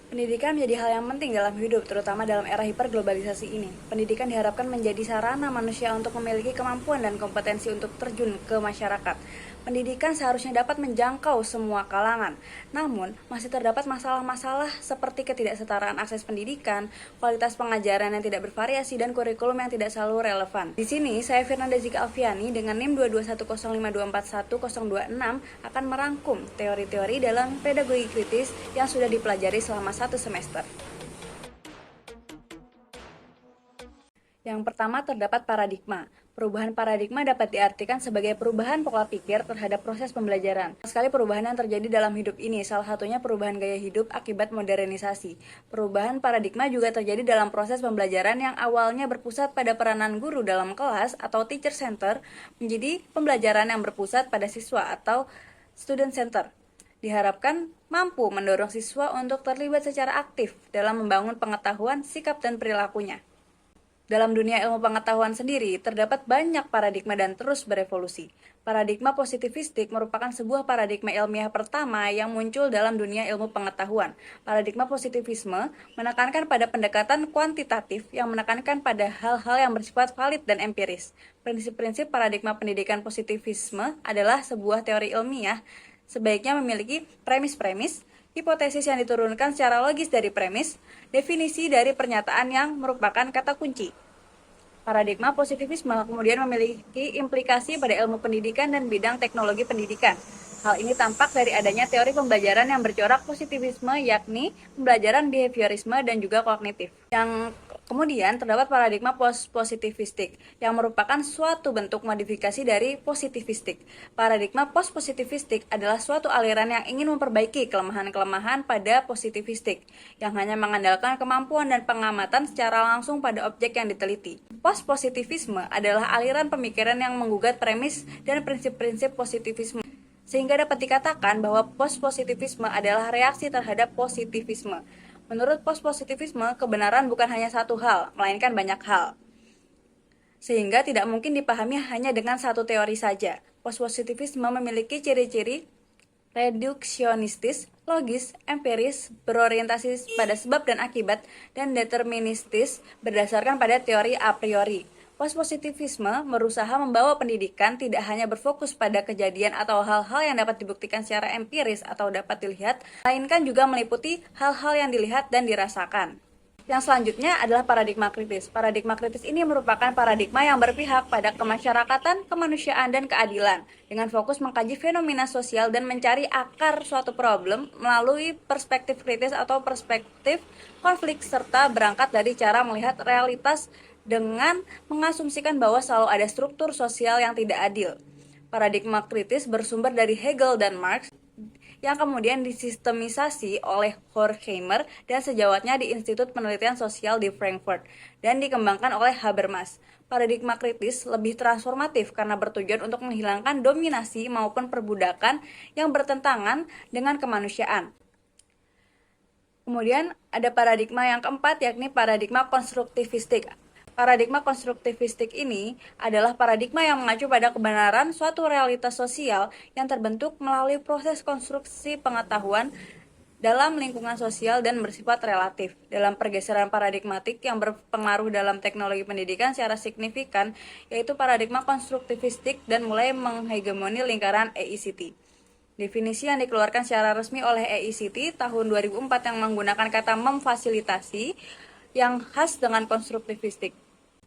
Pendidikan menjadi hal yang penting dalam hidup, terutama dalam era hiperglobalisasi ini. Pendidikan diharapkan menjadi sarana manusia untuk memiliki kemampuan dan kompetensi untuk terjun ke masyarakat. Pendidikan seharusnya dapat menjangkau semua kalangan. Namun, masih terdapat masalah-masalah seperti ketidaksetaraan akses pendidikan, kualitas pengajaran yang tidak bervariasi, dan kurikulum yang tidak selalu relevan. Di sini, saya Firnanda Zika Alfiani dengan NIM 22105241026 akan merangkum teori-teori dalam pedagogi kritis yang sudah dipelajari selama 1 semester. Yang pertama terdapat paradigma. Perubahan paradigma dapat diartikan sebagai perubahan pola pikir terhadap proses pembelajaran. Sekali perubahan yang terjadi dalam hidup ini, salah satunya perubahan gaya hidup akibat modernisasi. Perubahan paradigma juga terjadi dalam proses pembelajaran yang awalnya berpusat pada peranan guru dalam kelas atau teacher center menjadi pembelajaran yang berpusat pada siswa atau student center. Diharapkan mampu mendorong siswa untuk terlibat secara aktif dalam membangun pengetahuan, sikap, dan perilakunya. Dalam dunia ilmu pengetahuan sendiri, terdapat banyak paradigma dan terus berevolusi. Paradigma positivistik merupakan sebuah paradigma ilmiah pertama yang muncul dalam dunia ilmu pengetahuan. Paradigma positivisme menekankan pada pendekatan kuantitatif yang menekankan pada hal-hal yang bersifat valid dan empiris. Prinsip-prinsip paradigma pendidikan positivisme adalah sebuah teori ilmiah sebaiknya memiliki premis-premis, hipotesis yang diturunkan secara logis dari premis, definisi dari pernyataan yang merupakan kata kunci. Paradigma positivisme kemudian memiliki implikasi pada ilmu pendidikan dan bidang teknologi pendidikan. Hal ini tampak dari adanya teori pembelajaran yang bercorak positivisme, yakni pembelajaran behaviorisme dan juga kognitif. Yang kemudian terdapat paradigma post-positivistik yang merupakan suatu bentuk modifikasi dari positivistik. Paradigma post-positivistik adalah suatu aliran yang ingin memperbaiki kelemahan-kelemahan pada positivistik yang hanya mengandalkan kemampuan dan pengamatan secara langsung pada objek yang diteliti. Post-positivisme adalah aliran pemikiran yang menggugat premis dan prinsip-prinsip positivisme, sehingga dapat dikatakan bahwa post-positivisme adalah reaksi terhadap positivisme. Menurut post-positivisme, kebenaran bukan hanya satu hal, melainkan banyak hal, sehingga tidak mungkin dipahami hanya dengan satu teori saja. Post-positivisme memiliki ciri-ciri reduksionistis, logis, empiris, berorientasi pada sebab dan akibat, dan deterministis berdasarkan pada teori a priori. Post-positivisme berusaha membawa pendidikan tidak hanya berfokus pada kejadian atau hal-hal yang dapat dibuktikan secara empiris atau dapat dilihat, melainkan juga meliputi hal-hal yang dilihat dan dirasakan. Yang selanjutnya adalah paradigma kritis. Paradigma kritis ini merupakan paradigma yang berpihak pada kemasyarakatan, kemanusiaan, dan keadilan, dengan fokus mengkaji fenomena sosial dan mencari akar suatu problem melalui perspektif kritis atau perspektif konflik, serta berangkat dari cara melihat realitas dengan mengasumsikan bahwa selalu ada struktur sosial yang tidak adil. Paradigma kritis bersumber dari Hegel dan Marx, yang kemudian disistemisasi oleh Horkheimer dan sejawatnya di Institut Penelitian Sosial di Frankfurt dan dikembangkan oleh Habermas. Paradigma kritis lebih transformatif karena bertujuan untuk menghilangkan dominasi maupun perbudakan yang bertentangan dengan kemanusiaan. Kemudian ada paradigma yang keempat, yakni paradigma konstruktivistik. Paradigma konstruktivistik ini adalah paradigma yang mengacu pada kebenaran suatu realitas sosial yang terbentuk melalui proses konstruksi pengetahuan dalam lingkungan sosial dan bersifat relatif. Dalam pergeseran paradigmatik yang berpengaruh dalam teknologi pendidikan secara signifikan, yaitu paradigma konstruktivistik dan mulai menghegemoni lingkaran EICT. Definisi yang dikeluarkan secara resmi oleh EICT tahun 2004 yang menggunakan kata memfasilitasi yang khas dengan konstruktivistik.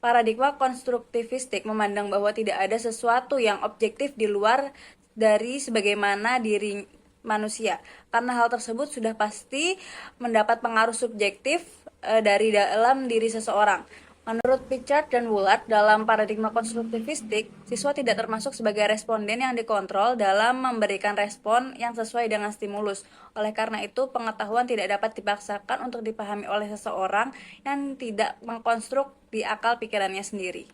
Paradigma konstruktivistik memandang bahwa tidak ada sesuatu yang objektif di luar dari sebagaimana diri manusia, karena hal tersebut sudah pasti mendapat pengaruh subjektif dari dalam diri seseorang. Menurut Pichard dan Woolard, dalam paradigma konstruktivistik, siswa tidak termasuk sebagai responden yang dikontrol dalam memberikan respon yang sesuai dengan stimulus. Oleh karena itu, pengetahuan tidak dapat dipaksakan untuk dipahami oleh seseorang yang tidak mengkonstruk di akal pikirannya sendiri.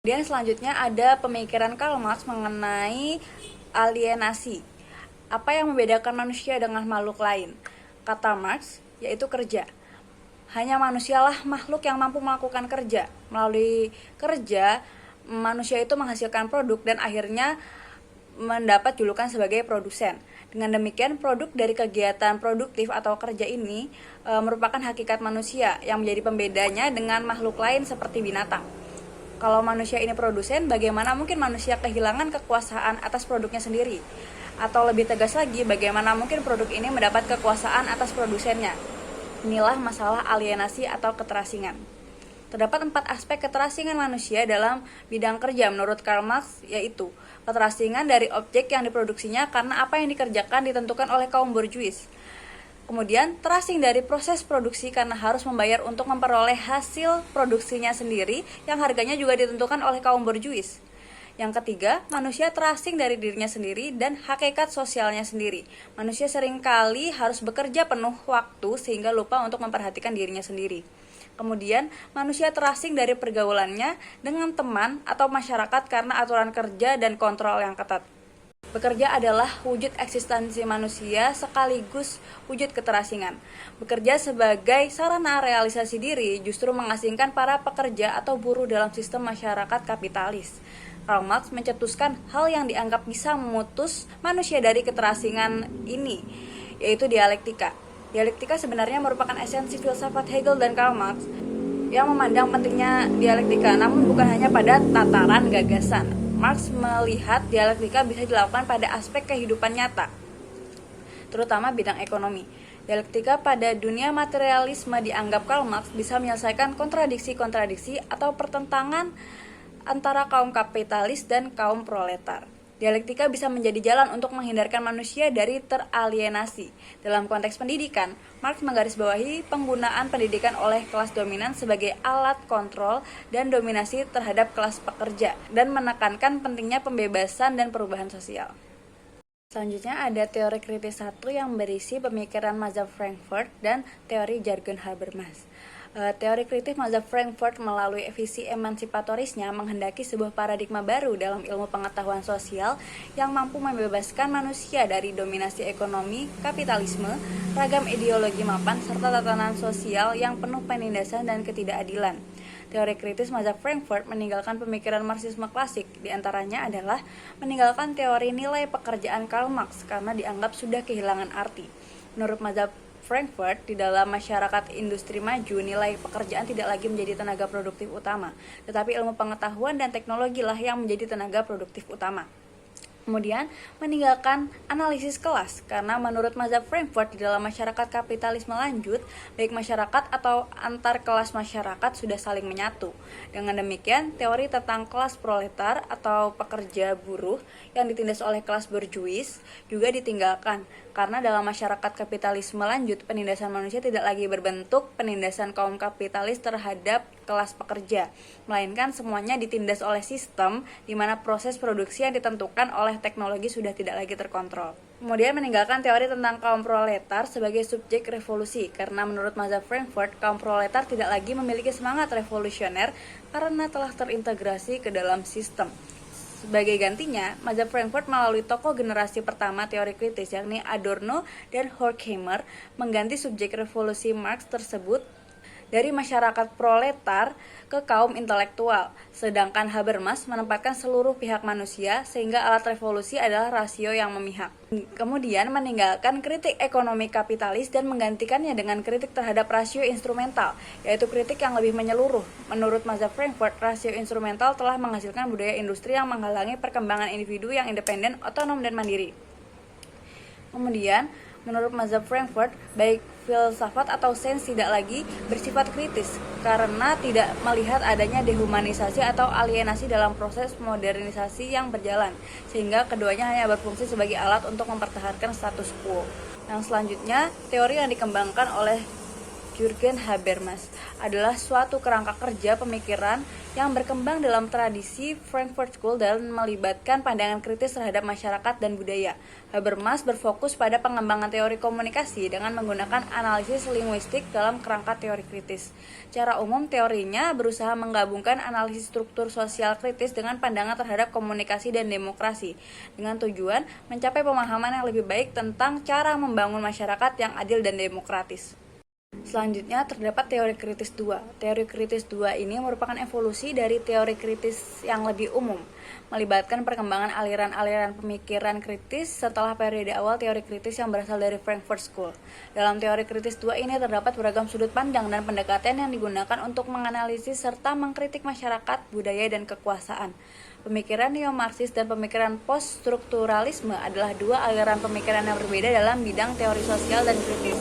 Kemudian selanjutnya ada pemikiran Karl Marx mengenai alienasi. Apa yang membedakan manusia dengan makhluk lain? Kata Marx, yaitu kerja. Hanya manusialah makhluk yang mampu melakukan kerja. Melalui kerja, manusia itu menghasilkan produk dan akhirnya mendapat julukan sebagai produsen. Dengan demikian, produk dari kegiatan produktif atau kerja ini merupakan hakikat manusia yang menjadi pembedanya dengan makhluk lain seperti binatang. Kalau manusia ini produsen, bagaimana mungkin manusia kehilangan kekuasaan atas produknya sendiri? Atau lebih tegas lagi, bagaimana mungkin produk ini mendapat kekuasaan atas produsennya? Inilah masalah alienasi atau keterasingan. Terdapat 4 aspek keterasingan manusia dalam bidang kerja menurut Karl Marx, yaitu keterasingan dari objek yang diproduksinya karena apa yang dikerjakan ditentukan oleh kaum borjuis. Kemudian, terasing dari proses produksi karena harus membayar untuk memperoleh hasil produksinya sendiri yang harganya juga ditentukan oleh kaum borjuis. Yang ketiga, manusia terasing dari dirinya sendiri dan hakikat sosialnya sendiri. Manusia seringkali harus bekerja penuh waktu sehingga lupa untuk memperhatikan dirinya sendiri. Kemudian, manusia terasing dari pergaulannya dengan teman atau masyarakat karena aturan kerja dan kontrol yang ketat. Bekerja adalah wujud eksistensi manusia sekaligus wujud keterasingan. Bekerja sebagai sarana realisasi diri justru mengasingkan para pekerja atau buruh dalam sistem masyarakat kapitalis. Karl Marx mencetuskan hal yang dianggap bisa memutus manusia dari keterasingan ini, yaitu dialektika. Dialektika sebenarnya merupakan esensi filsafat Hegel dan Karl Marx yang memandang pentingnya dialektika, namun bukan hanya pada tataran gagasan. Marx melihat dialektika bisa dilakukan pada aspek kehidupan nyata, terutama bidang ekonomi. Dialektika pada dunia materialisme dianggap Karl Marx bisa menyelesaikan kontradiksi-kontradiksi atau pertentangan antara kaum kapitalis dan kaum proletar. Dialektika bisa menjadi jalan untuk menghindarkan manusia dari teralienasi. Dalam konteks pendidikan, Marx menggarisbawahi penggunaan pendidikan oleh kelas dominan sebagai alat kontrol dan dominasi terhadap kelas pekerja, dan menekankan pentingnya pembebasan dan perubahan sosial. Selanjutnya ada teori kritis 1 yang berisi pemikiran mazhab Frankfurt dan teori jargon Habermas. Teori kritis mazhab Frankfurt melalui visi emansipatorisnya menghendaki sebuah paradigma baru dalam ilmu pengetahuan sosial yang mampu membebaskan manusia dari dominasi ekonomi, kapitalisme, ragam ideologi mapan, serta tatanan sosial yang penuh penindasan dan ketidakadilan. Teori kritis mazhab Frankfurt meninggalkan pemikiran Marxisme klasik, diantaranya adalah meninggalkan teori nilai pekerjaan Karl Marx karena dianggap sudah kehilangan arti. Menurut mazhab Frankfurt, di dalam masyarakat industri maju, nilai pekerjaan tidak lagi menjadi tenaga produktif utama, tetapi ilmu pengetahuan dan teknologi lah yang menjadi tenaga produktif utama. Kemudian, meninggalkan analisis kelas, karena menurut mazhab Frankfurt di dalam masyarakat kapitalisme lanjut, baik masyarakat atau antar kelas masyarakat sudah saling menyatu. Dengan demikian, teori tentang kelas proletar atau pekerja buruh yang ditindas oleh kelas borjuis juga ditinggalkan, karena dalam masyarakat kapitalisme lanjut, penindasan manusia tidak lagi berbentuk penindasan kaum kapitalis terhadap kelas pekerja, melainkan semuanya ditindas oleh sistem di mana proses produksi yang ditentukan oleh teknologi sudah tidak lagi terkontrol. Kemudian meninggalkan teori tentang kaum proletar sebagai subjek revolusi, karena menurut mazhab Frankfurt, kaum proletar tidak lagi memiliki semangat revolusioner karena telah terintegrasi ke dalam sistem. Sebagai gantinya, mazhab Frankfurt melalui tokoh generasi pertama teori kritis yakni Adorno dan Horkheimer mengganti subjek revolusi Marx tersebut dari masyarakat proletar ke kaum intelektual, sedangkan Habermas menempatkan seluruh pihak manusia sehingga alat revolusi adalah rasio yang memihak. Kemudian meninggalkan kritik ekonomi kapitalis dan menggantikannya dengan kritik terhadap rasio instrumental, yaitu kritik yang lebih menyeluruh. Menurut mazhab Frankfurt, rasio instrumental telah menghasilkan budaya industri yang menghalangi perkembangan individu yang independen, otonom, dan mandiri. Kemudian, menurut mazhab Frankfurt, baik filsafat atau sains tidak lagi bersifat kritis karena tidak melihat adanya dehumanisasi atau alienasi dalam proses modernisasi yang berjalan, sehingga keduanya hanya berfungsi sebagai alat untuk mempertahankan status quo. Yang selanjutnya, teori yang dikembangkan oleh Jürgen Habermas adalah suatu kerangka kerja pemikiran yang berkembang dalam tradisi Frankfurt School dan melibatkan pandangan kritis terhadap masyarakat dan budaya. Habermas berfokus pada pengembangan teori komunikasi dengan menggunakan analisis linguistik dalam kerangka teori kritis. Secara umum, teorinya berusaha menggabungkan analisis struktur sosial kritis dengan pandangan terhadap komunikasi dan demokrasi, dengan tujuan mencapai pemahaman yang lebih baik tentang cara membangun masyarakat yang adil dan demokratis. Selanjutnya terdapat teori kritis 2. Teori kritis 2 ini merupakan evolusi dari teori kritis yang lebih umum, melibatkan perkembangan aliran-aliran pemikiran kritis setelah periode awal teori kritis yang berasal dari Frankfurt School. Dalam teori kritis 2 ini terdapat beragam sudut pandang dan pendekatan yang digunakan untuk menganalisis serta mengkritik masyarakat, budaya, dan kekuasaan. Pemikiran neo-Marxis dan pemikiran post-strukturalisme adalah dua aliran pemikiran yang berbeda dalam bidang teori sosial dan kritis,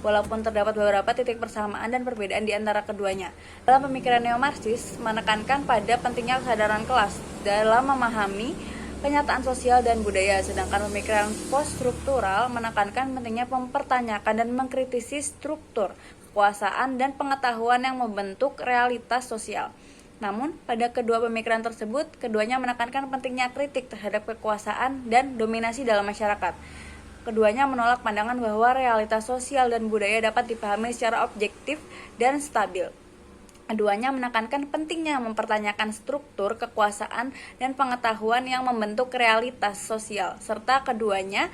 walaupun terdapat beberapa titik persamaan dan perbedaan di antara keduanya. Dalam pemikiran neo-Marxis, menekankan pada pentingnya kesadaran kelas dalam memahami kenyataan sosial dan budaya, sedangkan pemikiran post-struktural menekankan pentingnya mempertanyakan dan mengkritisi struktur, kekuasaan, dan pengetahuan yang membentuk realitas sosial. Namun, pada kedua pemikiran tersebut, keduanya menekankan pentingnya kritik terhadap kekuasaan dan dominasi dalam masyarakat. Keduanya menolak pandangan bahwa realitas sosial dan budaya dapat dipahami secara objektif dan stabil. Keduanya menekankan pentingnya mempertanyakan struktur, kekuasaan, dan pengetahuan yang membentuk realitas sosial, serta keduanya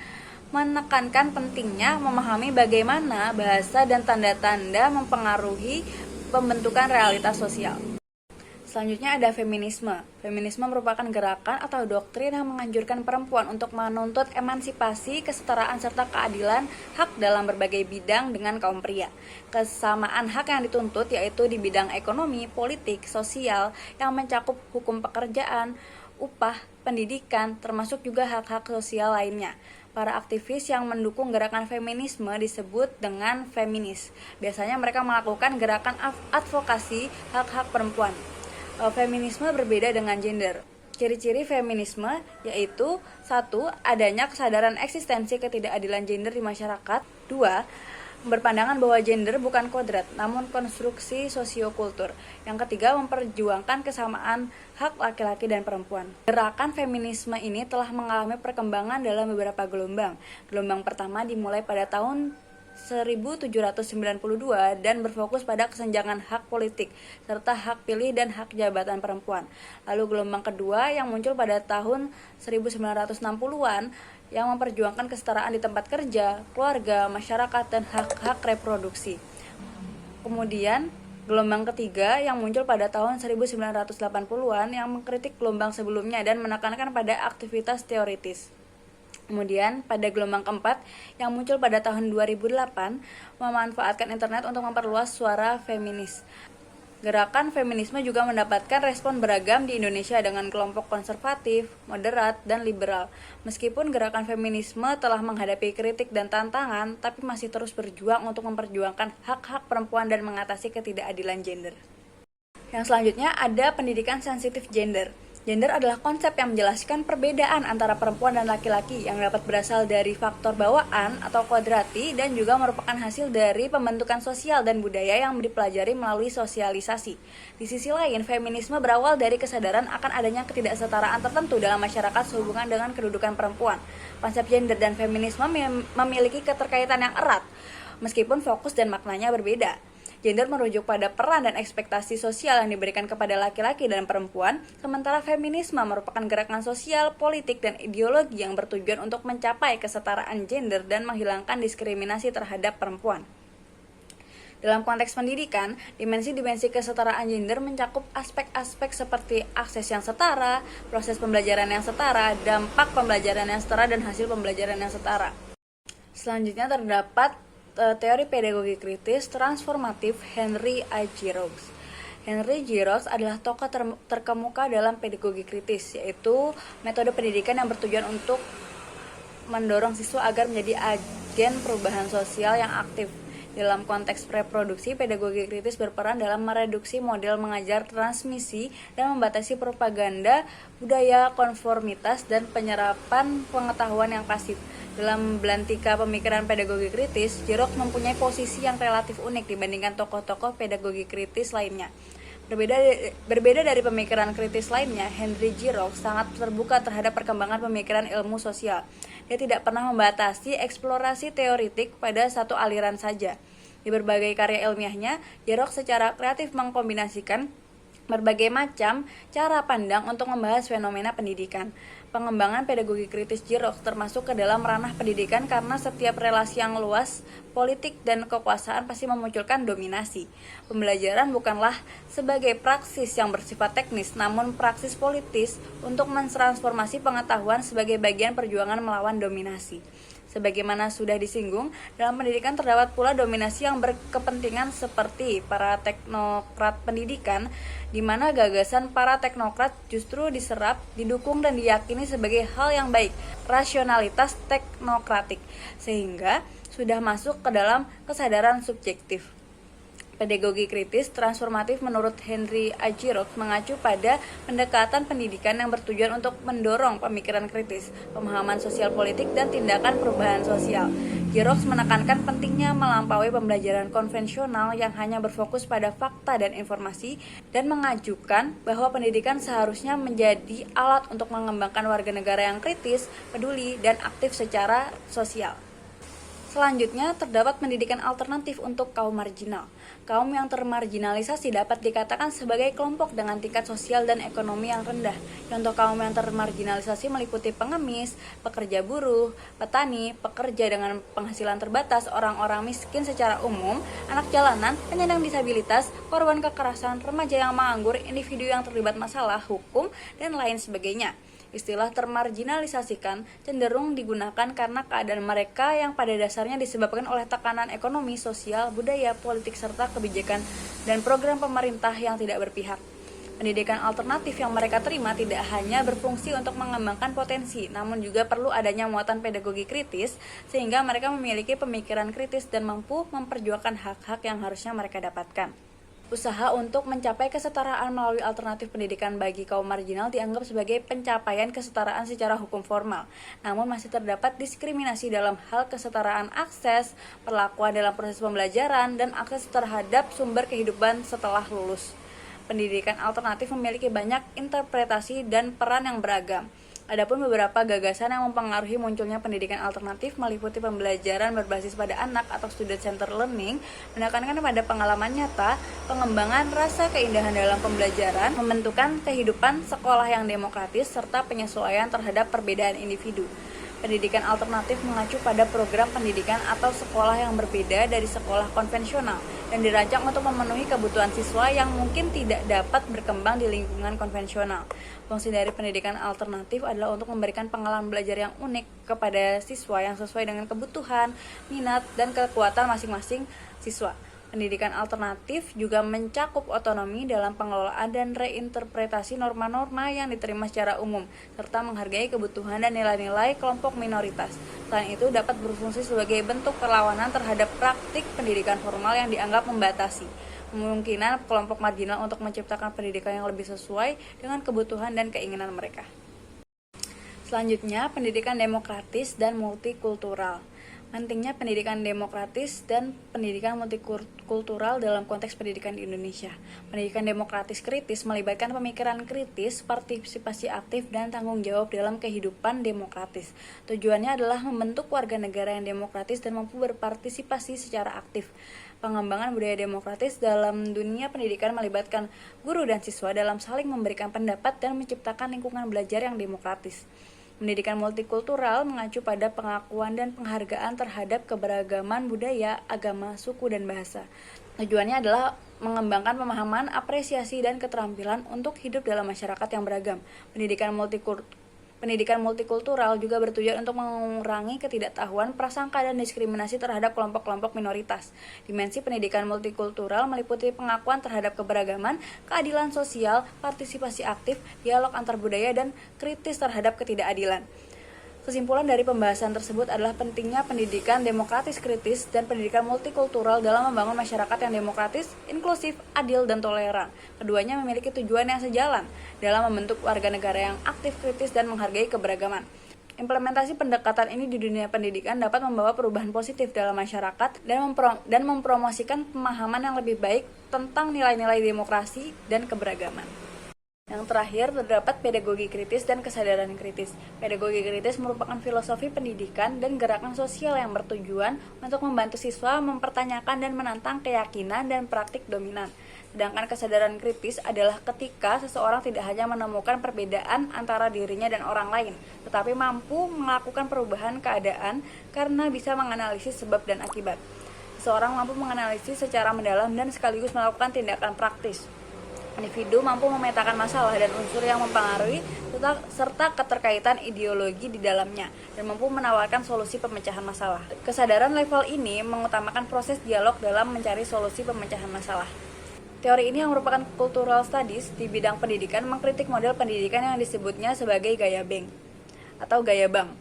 menekankan pentingnya memahami bagaimana bahasa dan tanda-tanda mempengaruhi pembentukan realitas sosial. Selanjutnya ada feminisme. Feminisme merupakan gerakan atau doktrin yang menganjurkan perempuan untuk menuntut emansipasi, kesetaraan, serta keadilan hak dalam berbagai bidang dengan kaum pria. Kesamaan hak yang dituntut yaitu di bidang ekonomi, politik, sosial yang mencakup hukum pekerjaan, upah, pendidikan, termasuk juga hak-hak sosial lainnya. Para aktivis yang mendukung gerakan feminisme disebut dengan feminis. Biasanya mereka melakukan gerakan advokasi hak-hak perempuan. Feminisme berbeda dengan gender. Ciri-ciri feminisme yaitu 1. Adanya kesadaran eksistensi ketidakadilan gender di masyarakat. 2. Berpandangan bahwa gender bukan kodrat, namun konstruksi sosiokultur. Yang ketiga, memperjuangkan kesamaan hak laki-laki dan perempuan. Gerakan feminisme ini telah mengalami perkembangan dalam beberapa gelombang. Gelombang pertama dimulai pada tahun 1792 dan berfokus pada kesenjangan hak politik serta hak pilih dan hak jabatan perempuan. Lalu gelombang kedua yang muncul pada tahun 1960-an yang memperjuangkan kesetaraan di tempat kerja, keluarga, masyarakat, dan hak-hak reproduksi. Kemudian gelombang ketiga yang muncul pada tahun 1980-an yang mengkritik gelombang sebelumnya dan menekankan pada aktivitas teoritis. Kemudian pada gelombang keempat yang muncul pada tahun 2008 memanfaatkan internet untuk memperluas suara feminis. Gerakan feminisme juga mendapatkan respon beragam di Indonesia dengan kelompok konservatif, moderat, dan liberal. Meskipun gerakan feminisme telah menghadapi kritik dan tantangan, tapi masih terus berjuang untuk memperjuangkan hak-hak perempuan dan mengatasi ketidakadilan gender. Yang selanjutnya ada pendidikan sensitif gender. Gender adalah konsep yang menjelaskan perbedaan antara perempuan dan laki-laki yang dapat berasal dari faktor bawaan atau kodrati dan juga merupakan hasil dari pembentukan sosial dan budaya yang dipelajari melalui sosialisasi. Di sisi lain, feminisme berawal dari kesadaran akan adanya ketidaksetaraan tertentu dalam masyarakat sehubungan dengan kedudukan perempuan. Konsep gender dan feminisme memiliki keterkaitan yang erat, meskipun fokus dan maknanya berbeda. Gender merujuk pada peran dan ekspektasi sosial yang diberikan kepada laki-laki dan perempuan, sementara feminisme merupakan gerakan sosial, politik, dan ideologi yang bertujuan untuk mencapai kesetaraan gender dan menghilangkan diskriminasi terhadap perempuan. Dalam konteks pendidikan, dimensi-dimensi kesetaraan gender mencakup aspek-aspek seperti akses yang setara, proses pembelajaran yang setara, dampak pembelajaran yang setara, dan hasil pembelajaran yang setara. Selanjutnya terdapat teori pedagogi kritis transformatif Henry A. Giroux. Henry Giroux adalah tokoh terkemuka dalam pedagogi kritis, yaitu metode pendidikan yang bertujuan untuk mendorong siswa agar menjadi agen perubahan sosial yang aktif. Dalam konteks reproduksi, pedagogi kritis berperan dalam mereduksi model mengajar transmisi dan membatasi propaganda budaya konformitas dan penyerapan pengetahuan yang pasif. Dalam belantika pemikiran pedagogi kritis, Giroux mempunyai posisi yang relatif unik dibandingkan tokoh-tokoh pedagogi kritis lainnya. Berbeda dari pemikiran kritis lainnya, Henry Giroux sangat terbuka terhadap perkembangan pemikiran ilmu sosial. Dia tidak pernah membatasi eksplorasi teoritik pada satu aliran saja. Di berbagai karya ilmiahnya, Giroux secara kreatif mengkombinasikan berbagai macam cara pandang untuk membahas fenomena pendidikan. Pengembangan pedagogi kritis Girox termasuk ke dalam ranah pendidikan karena setiap relasi yang luas, politik dan kekuasaan pasti memunculkan dominasi. Pembelajaran bukanlah sebagai praksis yang bersifat teknis, namun praksis politis untuk mentransformasi pengetahuan sebagai bagian perjuangan melawan dominasi. Sebagaimana sudah disinggung, dalam pendidikan terdapat pula dominasi yang berkepentingan seperti para teknokrat pendidikan, di mana gagasan para teknokrat justru diserap, didukung dan diyakini sebagai hal yang baik, rasionalitas teknokratik, sehingga sudah masuk ke dalam kesadaran subjektif. Pedagogi kritis transformatif menurut Henry A. Girox mengacu pada pendekatan pendidikan yang bertujuan untuk mendorong pemikiran kritis, pemahaman sosial politik, dan tindakan perubahan sosial. Girox menekankan pentingnya melampaui pembelajaran konvensional yang hanya berfokus pada fakta dan informasi dan mengajukan bahwa pendidikan seharusnya menjadi alat untuk mengembangkan warga negara yang kritis, peduli, dan aktif secara sosial. Selanjutnya, terdapat pendidikan alternatif untuk kaum marginal. Kaum yang termarginalisasi dapat dikatakan sebagai kelompok dengan tingkat sosial dan ekonomi yang rendah. Contoh kaum yang termarginalisasi meliputi pengemis, pekerja buruh, petani, pekerja dengan penghasilan terbatas, orang-orang miskin secara umum, anak jalanan, penyandang disabilitas, korban kekerasan, remaja yang menganggur, individu yang terlibat masalah hukum, dan lain sebagainya. Istilah termarginalisasikan cenderung digunakan karena keadaan mereka yang pada dasarnya disebabkan oleh tekanan ekonomi, sosial, budaya, politik, serta kebijakan dan program pemerintah yang tidak berpihak. Pendidikan alternatif yang mereka terima tidak hanya berfungsi untuk mengembangkan potensi, namun juga perlu adanya muatan pedagogi kritis sehingga mereka memiliki pemikiran kritis dan mampu memperjuangkan hak-hak yang harusnya mereka dapatkan. Usaha untuk mencapai kesetaraan melalui alternatif pendidikan bagi kaum marginal dianggap sebagai pencapaian kesetaraan secara hukum formal. Namun masih terdapat diskriminasi dalam hal kesetaraan akses, perlakuan dalam proses pembelajaran, dan akses terhadap sumber kehidupan setelah lulus. Pendidikan alternatif memiliki banyak interpretasi dan peran yang beragam. Adapun beberapa gagasan yang mempengaruhi munculnya pendidikan alternatif meliputi pembelajaran berbasis pada anak atau student-centered learning, menekankan pada pengalaman nyata, pengembangan rasa keindahan dalam pembelajaran, membentukkan kehidupan sekolah yang demokratis, serta penyesuaian terhadap perbedaan individu. Pendidikan alternatif mengacu pada program pendidikan atau sekolah yang berbeda dari sekolah konvensional dan dirancang untuk memenuhi kebutuhan siswa yang mungkin tidak dapat berkembang di lingkungan konvensional. Fungsi dari pendidikan alternatif adalah untuk memberikan pengalaman belajar yang unik kepada siswa yang sesuai dengan kebutuhan, minat, dan kekuatan masing-masing siswa. Pendidikan alternatif juga mencakup otonomi dalam pengelolaan dan reinterpretasi norma-norma yang diterima secara umum, serta menghargai kebutuhan dan nilai-nilai kelompok minoritas. Selain itu, dapat berfungsi sebagai bentuk perlawanan terhadap praktik pendidikan formal yang dianggap membatasi kemungkinan kelompok marginal untuk menciptakan pendidikan yang lebih sesuai dengan kebutuhan dan keinginan mereka. Selanjutnya, pendidikan demokratis dan multikultural. Pentingnya pendidikan demokratis dan pendidikan multikultural dalam konteks pendidikan di Indonesia. Pendidikan demokratis kritis melibatkan pemikiran kritis, partisipasi aktif, dan tanggung jawab dalam kehidupan demokratis. Tujuannya adalah membentuk warga negara yang demokratis dan mampu berpartisipasi secara aktif. Pengembangan budaya demokratis dalam dunia pendidikan melibatkan guru dan siswa dalam saling memberikan pendapat dan menciptakan lingkungan belajar yang demokratis. Pendidikan multikultural mengacu pada pengakuan dan penghargaan terhadap keberagaman budaya, agama, suku, dan bahasa. Tujuannya adalah mengembangkan pemahaman, apresiasi, dan keterampilan untuk hidup dalam masyarakat yang beragam. Pendidikan multikultural juga bertujuan untuk mengurangi ketidaktahuan, prasangka, dan diskriminasi terhadap kelompok-kelompok minoritas. Dimensi pendidikan multikultural meliputi pengakuan terhadap keberagaman, keadilan sosial, partisipasi aktif, dialog antar budaya, dan kritis terhadap ketidakadilan. Kesimpulan dari pembahasan tersebut adalah pentingnya pendidikan demokratis kritis dan pendidikan multikultural dalam membangun masyarakat yang demokratis, inklusif, adil, dan toleran. Keduanya memiliki tujuan yang sejalan dalam membentuk warga negara yang aktif, kritis, dan menghargai keberagaman. Implementasi pendekatan ini di dunia pendidikan dapat membawa perubahan positif dalam masyarakat dan mempromosikan pemahaman yang lebih baik tentang nilai-nilai demokrasi dan keberagaman. Yang terakhir, terdapat pedagogi kritis dan kesadaran kritis. Pedagogi kritis merupakan filosofi pendidikan dan gerakan sosial yang bertujuan untuk membantu siswa mempertanyakan dan menantang keyakinan dan praktik dominan. Sedangkan kesadaran kritis adalah ketika seseorang tidak hanya menemukan perbedaan antara dirinya dan orang lain, tetapi mampu melakukan perubahan keadaan karena bisa menganalisis sebab dan akibat. Seseorang mampu menganalisis secara mendalam dan sekaligus melakukan tindakan praktis. Individu mampu memetakan masalah dan unsur yang mempengaruhi serta keterkaitan ideologi di dalamnya dan mampu menawarkan solusi pemecahan masalah. Kesadaran level ini mengutamakan proses dialog dalam mencari solusi pemecahan masalah. Teori ini yang merupakan cultural studies di bidang pendidikan mengkritik model pendidikan yang disebutnya sebagai gaya Bank atau gaya bank.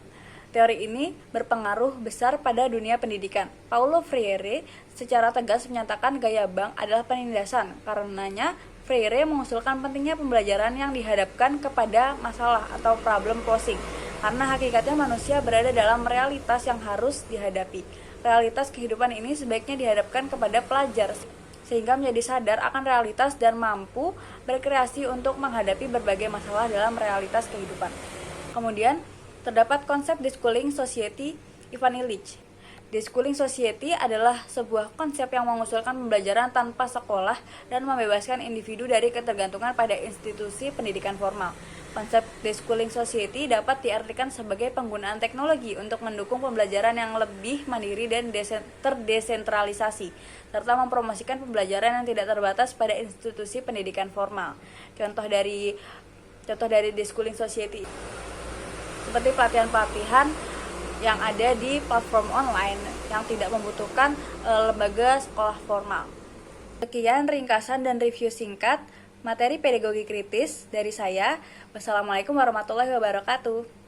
Teori ini berpengaruh besar pada dunia pendidikan. Paulo Freire secara tegas menyatakan gaya bank adalah penindasan. Karenanya, Freire mengusulkan pentingnya pembelajaran yang dihadapkan kepada masalah atau problem posing, karena hakikatnya manusia berada dalam realitas yang harus dihadapi. Realitas kehidupan ini sebaiknya dihadapkan kepada pelajar, sehingga menjadi sadar akan realitas dan mampu berkreasi untuk menghadapi berbagai masalah dalam realitas kehidupan. Kemudian, terdapat konsep Deschooling Society Ivan Illich. Deschooling Society adalah sebuah konsep yang mengusulkan pembelajaran tanpa sekolah dan membebaskan individu dari ketergantungan pada institusi pendidikan formal. Konsep Deschooling Society dapat diartikan sebagai penggunaan teknologi untuk mendukung pembelajaran yang lebih mandiri dan terdesentralisasi, serta mempromosikan pembelajaran yang tidak terbatas pada institusi pendidikan formal. Contoh dari Deschooling Society seperti pelatihan-pelatihan yang ada di platform online yang tidak membutuhkan lembaga sekolah formal. Sekian ringkasan dan review singkat materi pedagogi kritis dari saya. Wassalamualaikum warahmatullahi wabarakatuh.